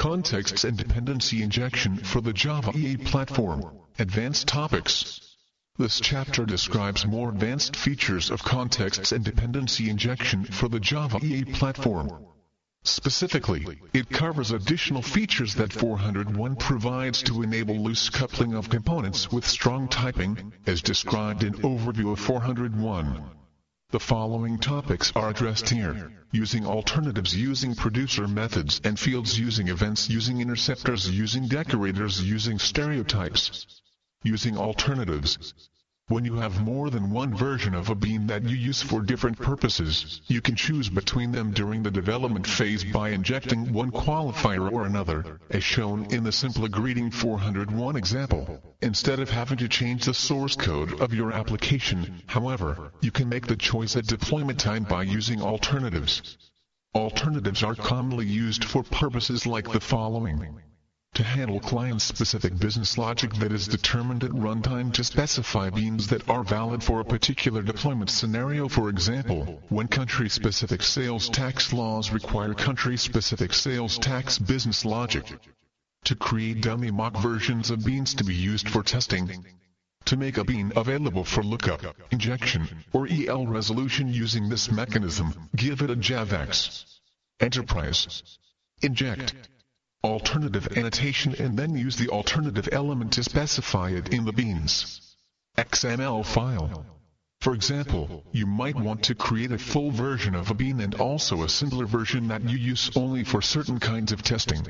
Contexts and Dependency Injection for the Java EE Platform, Advanced Topics. This chapter describes more advanced features of contexts and dependency injection for the Java EE Platform. Specifically, it covers additional features that 401 provides to enable loose coupling of components with strong typing, as described in Overview of 401. The following topics are addressed here: using alternatives, using producer methods and fields, using events, using interceptors, using decorators, using stereotypes. Using alternatives. When you have more than one version of a bean that you use for different purposes, you can choose between them during the development phase by injecting one qualifier or another, as shown in the simple greeting 401 example. Instead of having to change the source code of your application, however, you can make the choice at deployment time by using alternatives. Alternatives are commonly used for purposes like the following: to handle client-specific business logic that is determined at runtime, to specify beans that are valid for a particular deployment scenario, for example, when country-specific sales tax laws require country-specific sales tax business logic. To create dummy mock versions of beans to be used for testing. To make a bean available for lookup, injection, or EL resolution using this mechanism, give it a JAVX. Enterprise. Inject alternative annotation and then use the alternative element to specify it in the beans XML file. For example, you might want to create a full version of a bean and also a simpler version that you use only for certain kinds of testing.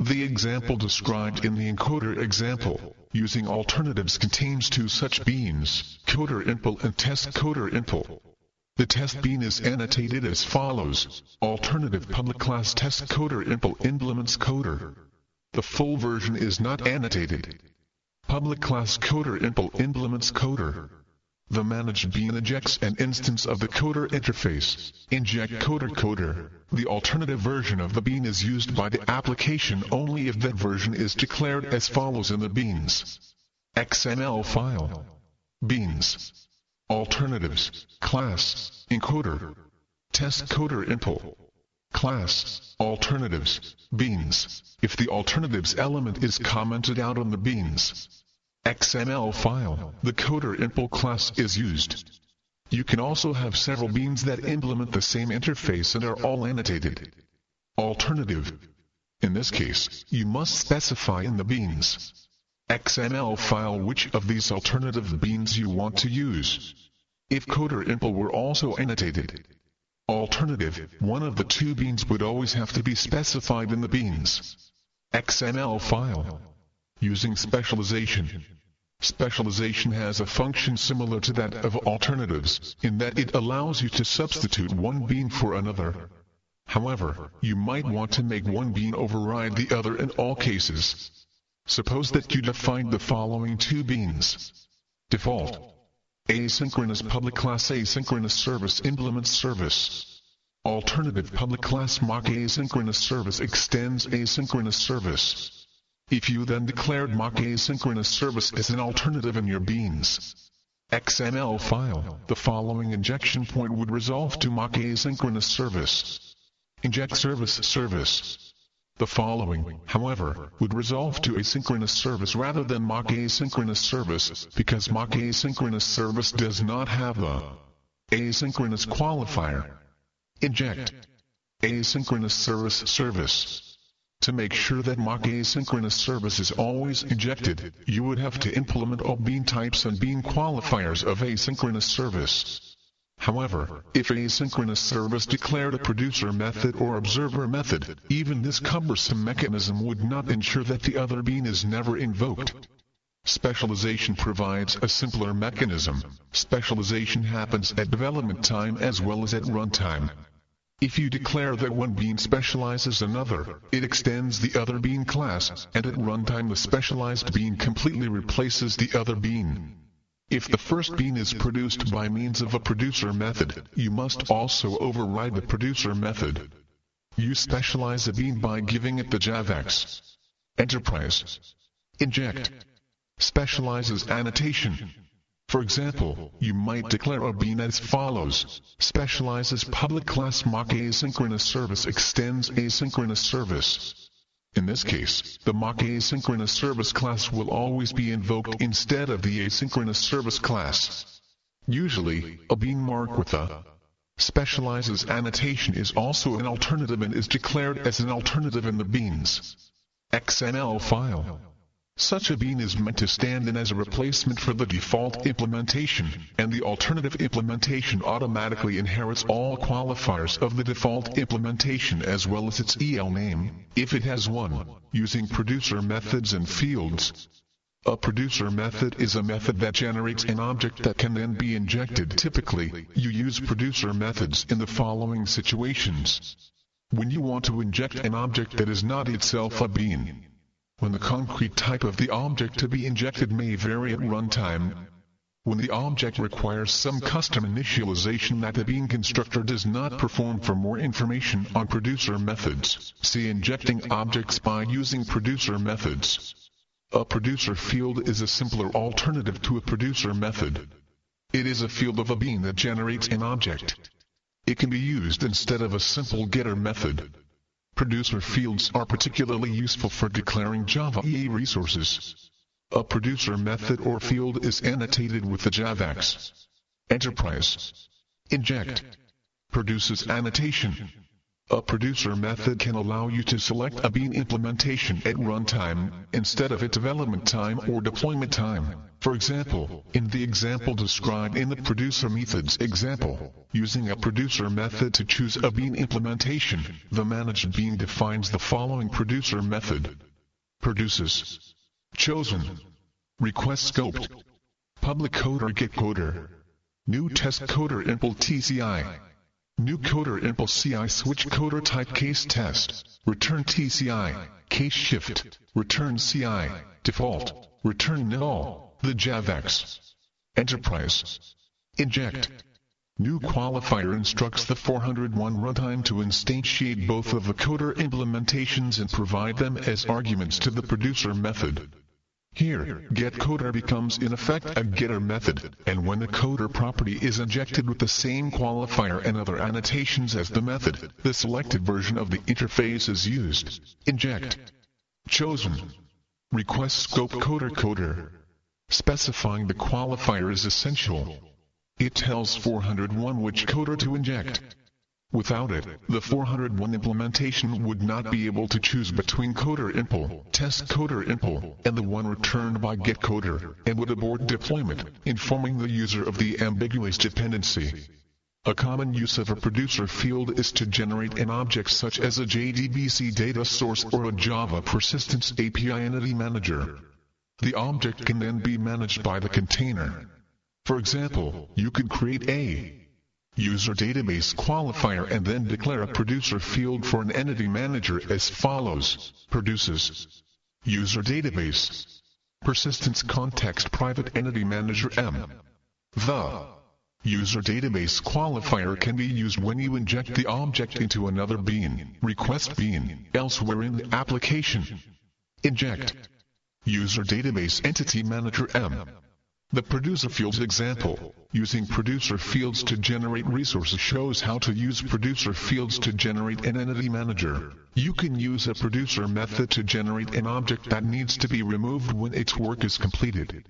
The example described in the encoder example, using alternatives, contains two such beans, coder impl and test coder impl. The test bean is annotated as follows: alternative public class test coder impl implements coder. The full version is not annotated. Public class coder impl implements coder. The managed bean ejects an instance of the coder interface. Inject coder. The alternative version of the bean is used by the application only if that version is declared as follows in the beans XML file. Beans. Alternatives, class, encoder, test coder impl, class, alternatives, beans. If the alternatives element is commented out on the beans XML file, the coder impl class is used. You can also have several beans that implement the same interface and are all annotated. Alternative. In this case, you must specify in the beans XML file which of these alternative beans you want to use. If coder impl were also annotated alternative, one of the two beans would always have to be specified in the beans XML file. Using specialization. Specialization has a function similar to that of alternatives, in that it allows you to substitute one bean for another. However, you might want to make one bean override the other in all cases. Suppose that you defined the following two beans. Default. Asynchronous public class asynchronous service implements service. Alternative public class mock asynchronous service extends asynchronous service. If you then declared mock asynchronous service as an alternative in your beans XML file, the following injection point would resolve to mock asynchronous service. Inject service. The following, however, would resolve to asynchronous service rather than mock asynchronous service, because mock asynchronous service does not have the asynchronous qualifier. Inject asynchronous service. To make sure that mock asynchronous service is always injected, you would have to implement all bean types and bean qualifiers of asynchronous service. However, if asynchronous service declared a producer method or observer method, even this cumbersome mechanism would not ensure that the other bean is never invoked. Specialization provides a simpler mechanism. Specialization happens at development time as well as at runtime. If you declare that one bean specializes another, it extends the other bean class, and at runtime the specialized bean completely replaces the other bean. If the first bean is produced by means of a producer method, you must also override the producer method. You specialize a bean by giving it the JAVX. Enterprise. Inject. Specializes annotation. For example, you might declare a bean as follows: specializes public class mock asynchronous service extends asynchronous service. In this case, the mock asynchronous service class will always be invoked instead of the asynchronous service class. Usually, a bean marked with a specializes annotation is also an alternative and is declared as an alternative in the bean's XML file. Such a bean is meant to stand in as a replacement for the default implementation, and the alternative implementation automatically inherits all qualifiers of the default implementation as well as its EL name, if it has one, using producer methods and fields. A producer method is a method that generates an object that can then be injected. Typically, you use producer methods in the following situations. When you want to inject an object that is not itself a bean. When the concrete type of the object to be injected may vary at runtime. When the object requires some custom initialization that the bean constructor does not perform. For more information on producer methods, see injecting objects by using producer methods. A producer field is a simpler alternative to a producer method. It is a field of a bean that generates an object. It can be used instead of a simple getter method. Producer fields are particularly useful for declaring Java EE resources. A producer method or field is annotated with the JAVAX. Enterprise. Inject. Produces annotation. A producer method can allow you to select a bean implementation at runtime, instead of at development time or deployment time. For example, in the example described in the producer methods example, using a producer method to choose a bean implementation, the managed bean defines the following producer method. Produces. Chosen. Request scoped. Public coder getCoder. New test coder impl TCI. New coder impl CI switch coder type case test. Return TCI. Case shift. Return CI. Default. Return null. The JAVAX. Enterprise. Inject. New qualifier instructs the 401 runtime to instantiate both of the coder implementations and provide them as arguments to the producer method. Here, getCoder becomes in effect a getter method, and when the coder property is injected with the same qualifier and other annotations as the method, the selected version of the interface is used. Inject. Chosen. Request scope coder. Specifying the qualifier is essential. It tells 401 which coder to inject. Without it, the 401 implementation would not be able to choose between coder impl, test coder impl, and the one returned by getCoder, and would abort deployment, informing the user of the ambiguous dependency. A common use of a producer field is to generate an object such as a JDBC data source or a Java Persistence API Entity Manager. The object can then be managed by the container. For example, you could create a user database qualifier and then declare a producer field for an entity manager as follows. Produces. User database. Persistence context private entity manager M. The user database qualifier can be used when you inject the object into another bean, request bean, elsewhere in the application. Inject. User database entity manager M. The producer fields example, using producer fields to generate resources, shows how to use producer fields to generate an entity manager. You can use a producer method to generate an object that needs to be removed when its work is completed.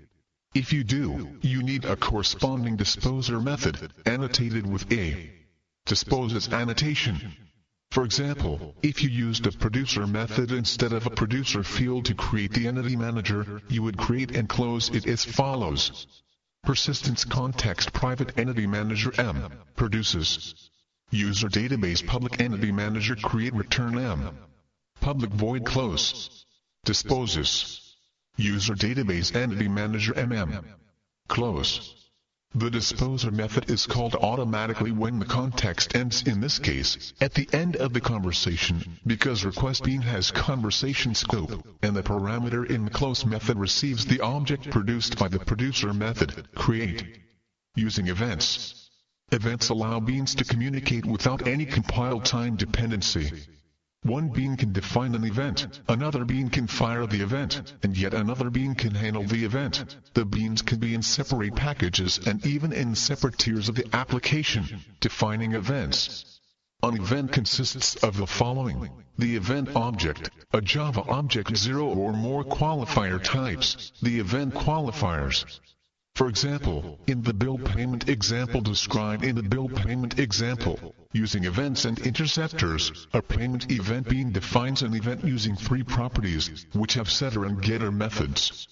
If you do, you need a corresponding disposer method, annotated with a disposes annotation. For example, if you used a producer method instead of a producer field to create the entity manager, you would create and close it as follows. Persistence context private entity manager M. Produces. User database public entity manager create return M. Public void close. Disposes. User database entity manager MM. Close. The disposer method is called automatically when the context ends, in this case, at the end of the conversation, because request bean has conversation scope, and the parameter in the close method receives the object produced by the producer method, create. Using events. Events allow beans to communicate without any compile time dependency. One bean can define an event, another bean can fire the event, and yet another bean can handle the event. The beans can be in separate packages and even in separate tiers of the application, defining events. An event consists of the following: the event object, a Java object, 0 or more qualifier types, the event qualifiers. For example, in the bill payment example described in the bill payment example, using events and interceptors, a payment event being defines an event using 3 properties, which have setter and getter methods.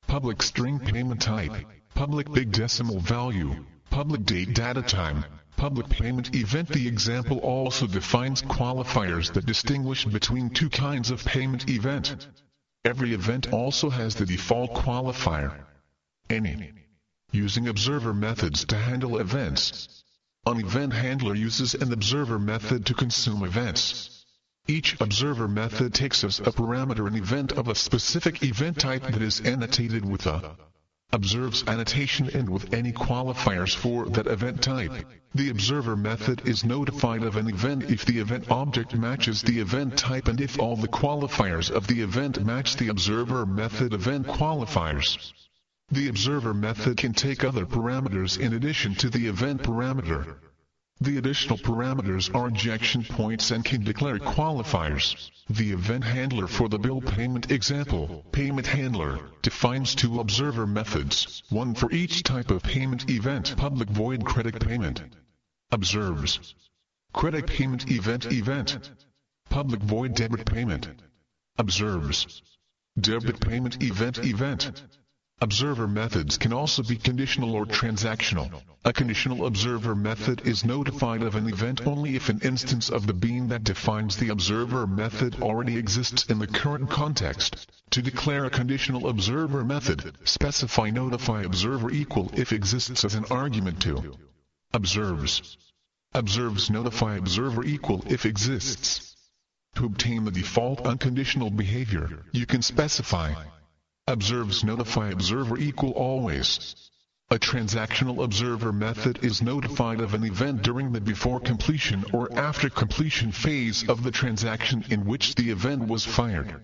Public string payment type, public big decimal value, public date data time, public payment event. The example also defines qualifiers that distinguish between 2 kinds of payment event. Every event also has the default qualifier, any. Using observer methods to handle events. An event handler uses an observer method to consume events. Each observer method takes as a parameter an event of a specific event type that is annotated with a observes annotation and with any qualifiers for that event type. The observer method is notified of an event if the event object matches the event type and if all the qualifiers of the event match the observer method event qualifiers. The observer method can take other parameters in addition to the event parameter. The additional parameters are injection points and can declare qualifiers. The event handler for the bill payment example, payment handler, defines 2 observer methods, one for each type of payment event. Public void credit payment observes credit payment event. Public void debit payment observes debit payment event. Observer methods can also be conditional or transactional. A conditional observer method is notified of an event only if an instance of the bean that defines the observer method already exists in the current context. To declare a conditional observer method, specify notify observer equal if exists as an argument to observes. Observes notify observer equal if exists. To obtain the default unconditional behavior, you can specify observes notify observer equal always. A transactional observer method is notified of an event during the before completion or after completion phase of the transaction in which the event was fired.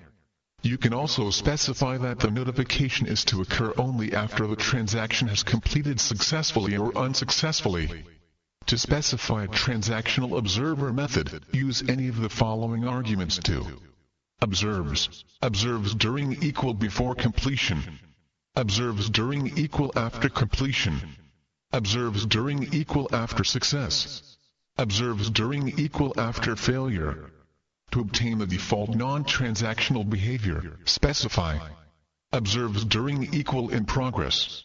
You can also specify that the notification is to occur only after the transaction has completed successfully or unsuccessfully. To specify a transactional observer method, use any of the following arguments to observes during equal before completion, observes during equal after completion, observes during equal after success, observes during equal after failure. To obtain the default non-transactional behavior, specify observes during equal in progress.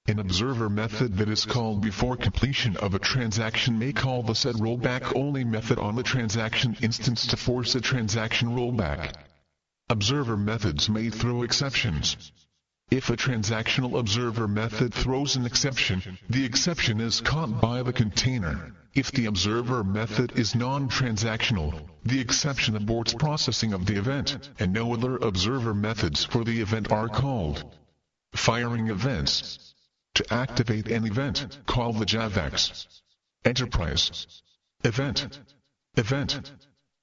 An observer method that is called before completion of a transaction may call the set rollback only method on the transaction instance to force a transaction rollback. Observer methods may throw exceptions. If a transactional observer method throws an exception, the exception is caught by the container. If the observer method is non-transactional, the exception aborts processing of the event, and no other observer methods for the event are called. Firing events. To activate an event, call the JavaX Enterprise Event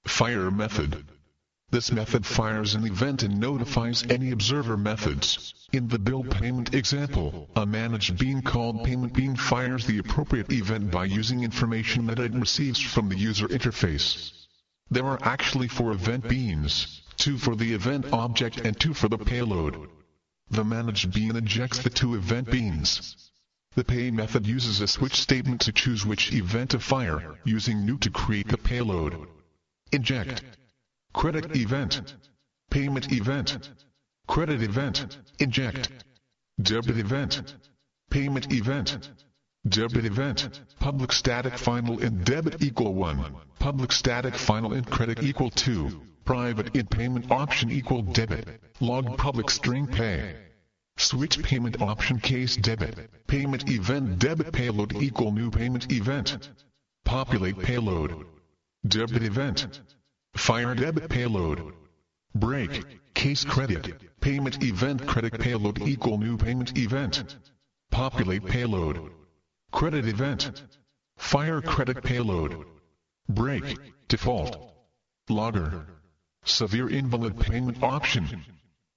Fire method. This method fires an event and notifies any observer methods. In the bill payment example, a managed bean called payment bean fires the appropriate event by using information that it receives from the user interface. There are actually 4 event beans, 2 for the event object and 2 for the payload. The managed bean injects the 2 event beans. The pay method uses a switch statement to choose which event to fire, using new to create the payload. Inject credit event, payment event, credit event, inject debit event, payment event, debit event, public static final int debit equal 1, public static final int credit equal 2. Private int payment option equal debit, log public string pay. Switch payment option case debit, payment event debit payload equal new payment event. Populate payload, debit event, fire debit payload. Break, case credit, payment event credit payload equal new payment event. Populate payload, credit event, fire credit payload. Break, default, logger. Severe invalid payment option.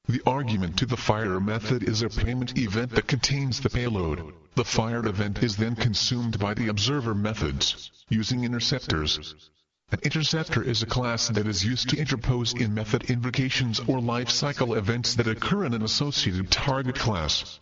The argument to the fire method is a payment event that contains the payload. The fired event is then consumed by the observer methods, using interceptors. An interceptor is a class that is used to interpose in method invocations or lifecycle events that occur in an associated target class.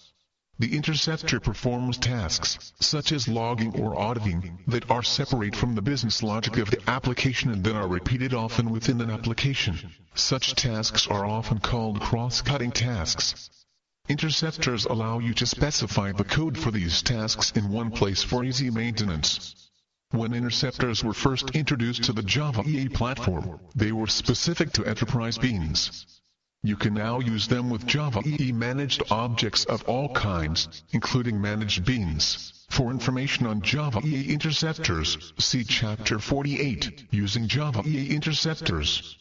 The interceptor performs tasks, such as logging or auditing, that are separate from the business logic of the application and that are repeated often within an application. Such tasks are often called cross-cutting tasks. Interceptors allow you to specify the code for these tasks in one place for easy maintenance. When interceptors were first introduced to the Java EE platform, they were specific to enterprise beans. You can now use them with Java EE managed objects of all kinds, including managed beans. For information on Java EE interceptors, see Chapter 48, Using Java EE Interceptors.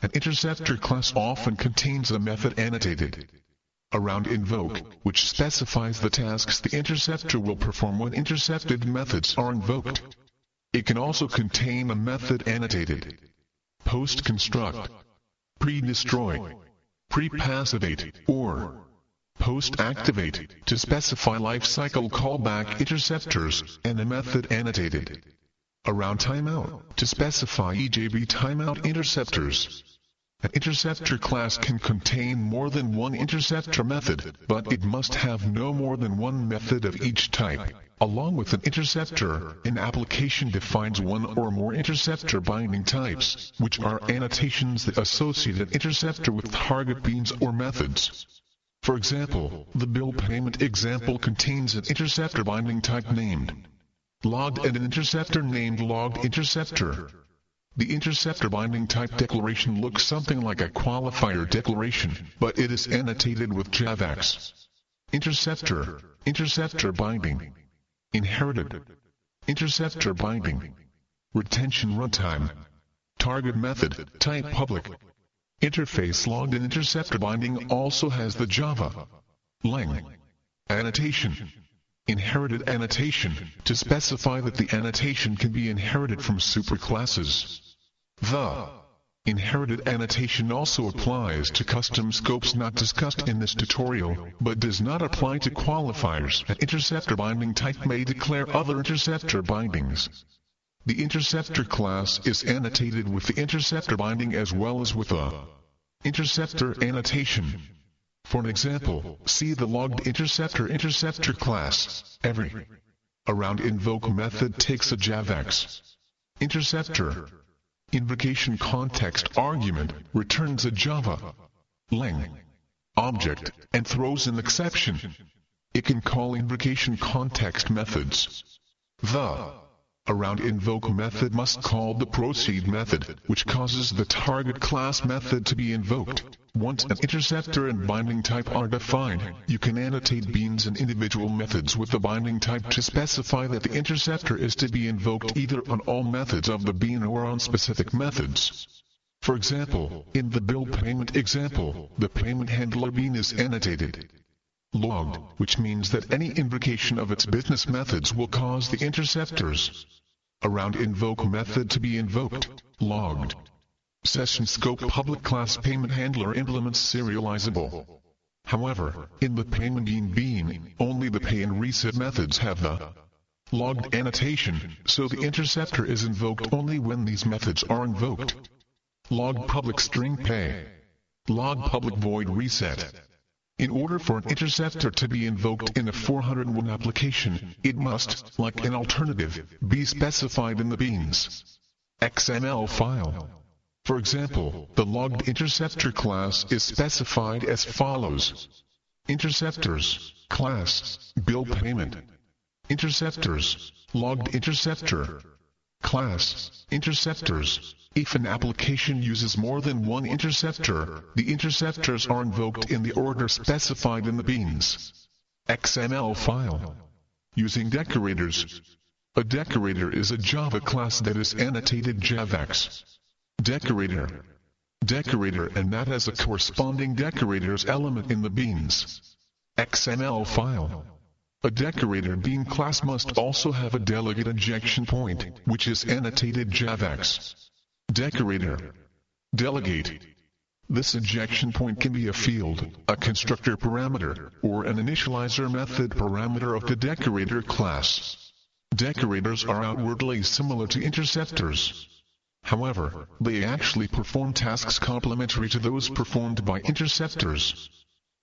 An interceptor class often contains a method annotated around invoke, which specifies the tasks the interceptor will perform when intercepted methods are invoked. It can also contain a method annotated post-construct, pre-destroy, pre-passivate, or post-activate to specify lifecycle callback interceptors, and a method annotated around timeout to specify EJB timeout interceptors. An interceptor class can contain more than one interceptor method, but it must have no more than one method of each type. Along with an interceptor, an application defines one or more interceptor binding types, which are annotations that associate an interceptor with target beans or methods. For example, the bill payment example contains an interceptor binding type named logged and an interceptor named logged interceptor. The interceptor binding type declaration looks something like a qualifier declaration, but it is annotated with JAVAX. Interceptor binding. Inherited. Interceptor binding. Retention runtime. Target method, type public. Interface logged and interceptor binding also has the Java lang annotation. Inherited annotation, to specify that the annotation can be inherited from superclasses. The inherited annotation also applies to custom scopes not discussed in this tutorial, but does not apply to qualifiers. An interceptor binding type may declare other interceptor bindings. The interceptor class is annotated with the interceptor binding as well as with a interceptor annotation. For an example, see the logged interceptor class. Every around invoke method takes a JAVAX interceptor invocation context argument, returns a Java lang object, and throws an exception. It can call invocation context methods. The around invoke method must call the proceed method, which causes the target class method to be invoked. Once an interceptor and binding type are defined, you can annotate beans and individual methods with the binding type to specify that the interceptor is to be invoked either on all methods of the bean or on specific methods. For example, in the bill payment example, the payment handler bean is annotated logged, which means that any invocation of its business methods will cause the interceptors around invoke method to be invoked, logged. Session scope public class payment handler implements serializable. However, in the payment bean, only the pay and reset methods have the logged annotation, so the interceptor is invoked only when these methods are invoked. Log public string pay. Log public void reset. In order for an interceptor to be invoked in a 401 application, it must, like an alternative, be specified in the beans XML file. For example, the logged interceptor class is specified as follows. Interceptors, class, bill payment. Interceptors, logged interceptor, class, interceptors. If an application uses more than one interceptor, the interceptors are invoked in the order specified in the beans XML file. Using decorators. A decorator is a Java class that is annotated JAVAX. Decorator, and that has a corresponding decorators element in the beans XML file. A decorator bean class must also have a delegate injection point, which is annotated JAVAX. Decorator, delegate. This injection point can be a field, a constructor parameter, or an initializer method parameter of the decorator class. Decorators are outwardly similar to interceptors. However, they actually perform tasks complementary to those performed by interceptors.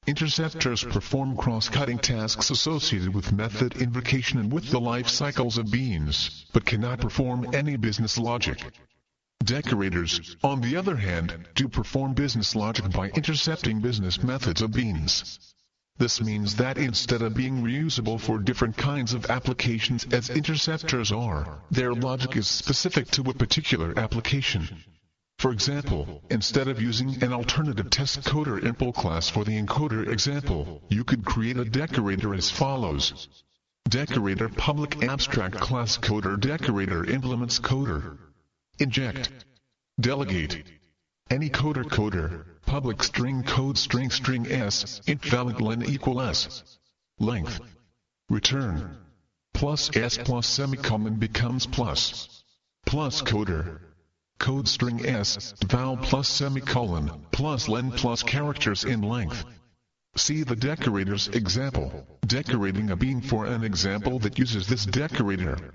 Interceptors perform cross-cutting tasks associated with method invocation and with the life cycles of beans, but cannot perform any business logic. Decorators, on the other hand, do perform business logic by intercepting business methods of beans. This means that instead of being reusable for different kinds of applications as interceptors are, their logic is specific to a particular application. For example, instead of using an alternative test coder impl class for the encoder example, you could create a decorator as follows. Decorator public abstract class coder decorator implements coder. Inject. Delegate. Any coder public string code string s int valid len equal s. Length. Return. Plus s plus semicolon becomes plus. Plus coder. Code string s, val plus semicolon, plus len plus characters in length. See the decorators example, decorating a bean for an example that uses this decorator.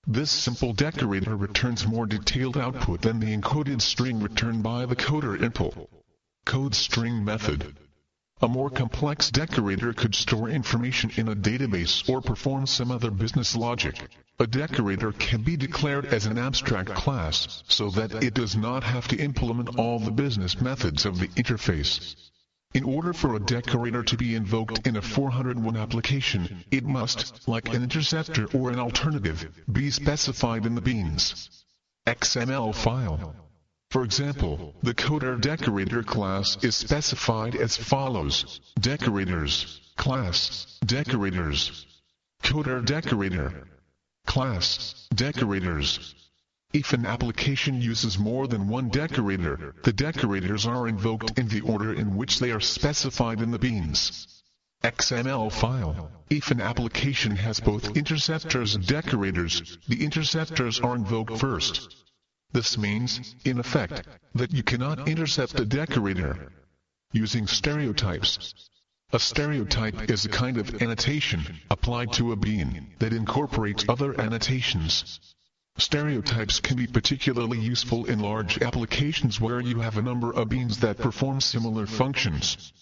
This simple decorator returns more detailed output than the encoded string returned by the coder impl. Code string method. A more complex decorator could store information in a database or perform some other business logic. A decorator can be declared as an abstract class, so that it does not have to implement all the business methods of the interface. In order for a decorator to be invoked in a 401 application, it must, like an interceptor or an alternative, be specified in the beans XML file. For example, the coder decorator class is specified as follows: decorators, class, decorators, coder decorator, class, decorators. If an application uses more than one decorator, the decorators are invoked in the order in which they are specified in the beans XML file. If an application has both interceptors and decorators, the interceptors are invoked first. This means, in effect, that you cannot intercept a decorator using stereotypes. A stereotype is a kind of annotation applied to a bean that incorporates other annotations. Stereotypes can be particularly useful in large applications where you have a number of beans that perform similar functions.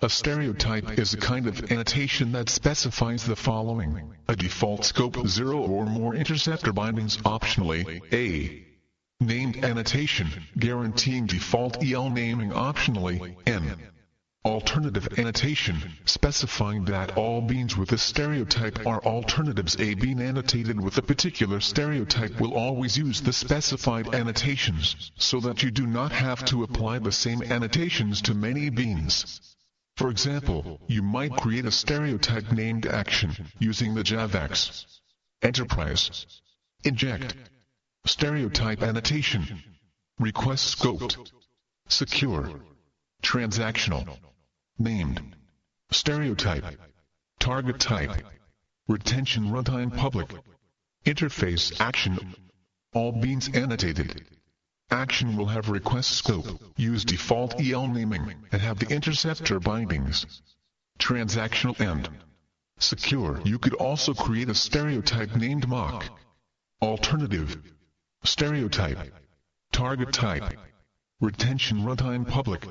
A stereotype is a kind of annotation that specifies the following: a default scope 0 or more interceptor bindings optionally, a named annotation, guaranteeing default EL naming optionally, n alternative annotation, specifying that all beans with a stereotype are alternatives. A bean annotated with a particular stereotype will always use the specified annotations, so that you do not have to apply the same annotations to many beans. For example, you might create a stereotype named action, using the javax enterprise inject stereotype annotation, request scoped, secure, transactional, named, stereotype, target type, retention runtime public, interface action, all beans annotated. Action will have request scope, use default EL naming, and have the interceptor bindings. Transactional end. Secure. You could also create a stereotype named mock. Alternative. Stereotype. Target type. Retention runtime public.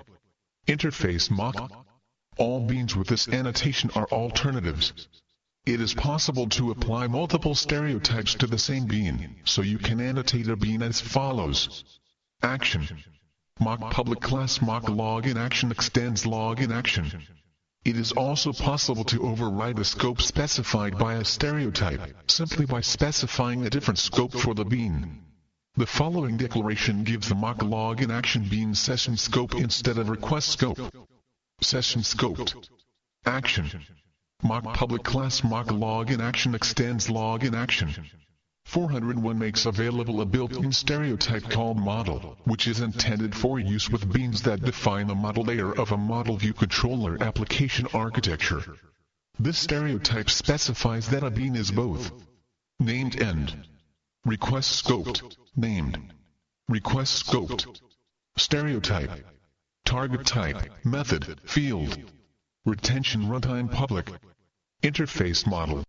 Interface mock. All beans with this annotation are alternatives. It is possible to apply multiple stereotypes to the same bean, so you can annotate a bean as follows. Action. Mock public class mock login action extends login action. It is also possible to override a scope specified by a stereotype, simply by specifying a different scope for the bean. The following declaration gives the mock login action bean session scope instead of request scope. Session scoped. Action. Mock public class mock login action extends login action. 401 makes available a built-in stereotype called model, which is intended for use with beans that define the model layer of a model view controller application architecture. This stereotype specifies that a bean is both named and request scoped, named, request scoped, stereotype, target type, method, field, retention runtime public, interface model.